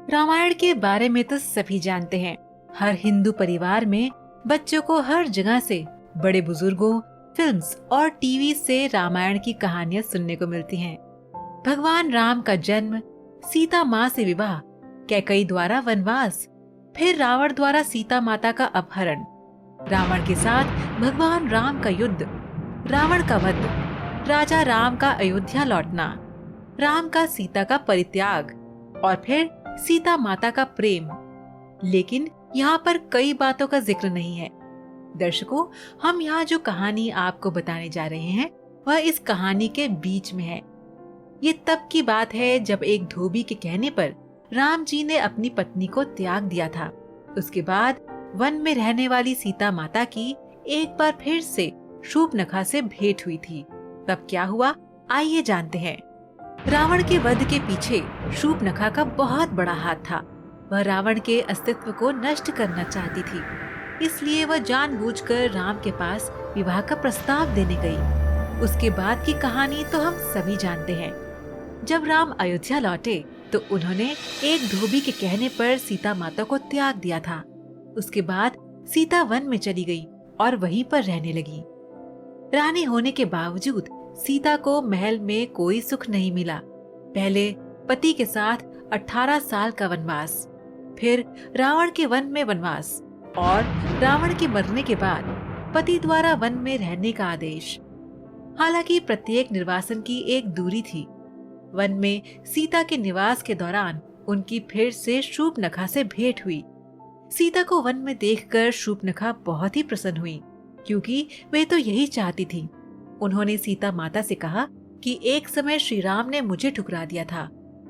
रामायण के बारे में तो सभी जानते हैं। हर हिंदू परिवार में बच्चों को हर जगह से, बड़े बुजुर्गों, फिल्म्स और टीवी से रामायण की कहानियां सुनने को मिलती हैं। भगवान राम का जन्म, सीता माँ से विवाह, कैकेयी द्वारा वनवास, फिर रावण द्वारा सीता माता का अपहरण, रावण के साथ भगवान राम का युद्ध, रावण का वध, राजा राम का अयोध्या लौटना, राम का सीता का परित्याग और फिर सीता माता का प्रेम। लेकिन यहाँ पर कई बातों का जिक्र नहीं है। दर्शकों, हम यहाँ जो कहानी आपको बताने जा रहे हैं वह इस कहानी के बीच में है। ये तब की बात है जब एक धोबी के कहने पर राम जी ने अपनी पत्नी को त्याग दिया था। उसके बाद वन में रहने वाली सीता माता की एक बार फिर से शूर्पणखा से भेंट हुई थी। तब क्या हुआ, आइए जानते हैं। रावण के वध के पीछे शूर्पणखा का बहुत बड़ा हाथ था। वह रावण के अस्तित्व को नष्ट करना चाहती थी, इसलिए वह जानबूझकर राम के पास विवाह का प्रस्ताव देने गई। उसके बाद की कहानी तो हम सभी जानते हैं। जब राम अयोध्या लौटे तो उन्होंने एक धोबी के कहने पर सीता माता को त्याग दिया था। उसके बाद सीता वन में चली गई और वहीं पर रहने लगी। रानी होने के बावजूद सीता को महल में कोई सुख नहीं मिला। पहले पति के साथ 18 साल का वनवास, फिर रावण के वन में वनवास और रावण के मरने के बाद पति द्वारा वन में रहने का आदेश। हालांकि प्रत्येक निर्वासन की एक दूरी थी। वन में सीता के निवास के दौरान उनकी फिर से शूर्पणखा से भेंट हुई। सीता को वन में देखकर शूर्पणखा बहुत ही प्रसन्न हुई, क्योंकि वे तो यही चाहती थी। उन्होंने सीता माता से कहा कि एक समय श्री राम ने मुझे ठुकरा दिया था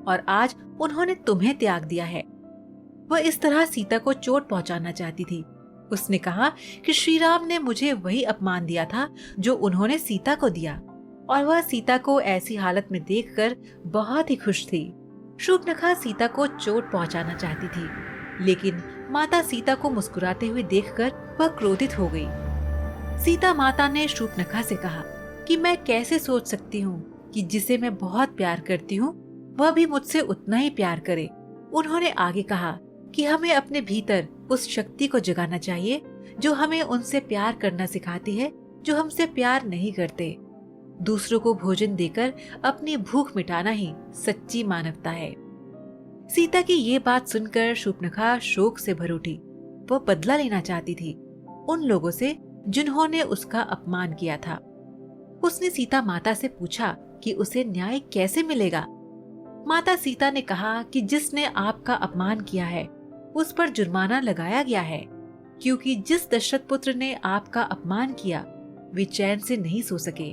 और आज उन्होंने तुम्हें त्याग दिया है। वह इस तरह सीता को चोट पहुंचाना चाहती थी। उसने कहा कि श्री राम ने मुझे वही अपमान दिया था जो उन्होंने सीता को दिया, और वह सीता को ऐसी हालत में देखकर बहुत ही खुश थी। शूर्पणखा सीता को चोट पहुंचाना चाहती थी, लेकिन माता सीता को मुस्कुराते हुए देखकर वह क्रोधित हो गई। सीता माता ने शूर्पणखा से कहा कि मैं कैसे सोच सकती हूँ कि जिसे मैं बहुत प्यार करती हूँ वह भी मुझसे उतना ही प्यार करे। उन्होंने आगे कहा कि हमें अपने भीतर उस शक्ति को जगाना चाहिए जो हमें उनसे प्यार करना सिखाती है जो हमसे प्यार नहीं करते। दूसरों को भोजन देकर अपनी भूख मिटाना ही सच्ची मानवता है। सीता की ये बात सुनकर शूर्पणखा शोक से भर उठी। वह बदला लेना चाहती थी उन लोगों से जिन्होंने उसका अपमान किया था। उसने सीता माता से पूछा कि उसे न्याय कैसे मिलेगा। माता सीता ने कहा कि जिसने आपका अपमान किया है उस पर जुर्माना लगाया गया है, क्योंकि जिस दशरथ पुत्र ने आपका अपमान किया वे चैन से नहीं सो सके।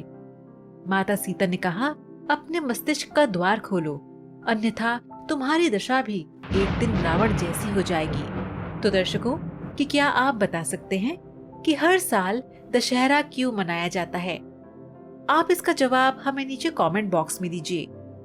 माता सीता ने कहा, अपने मस्तिष्क का द्वार खोलो, अन्यथा तुम्हारी दशा भी एक दिन रावण जैसी हो जाएगी। तो दर्शकों, कि क्या आप बता सकते हैं कि हर साल दशहरा क्यों मनाया जाता है? आप इसका जवाब हमें नीचे कमेंट बॉक्स में दीजिए।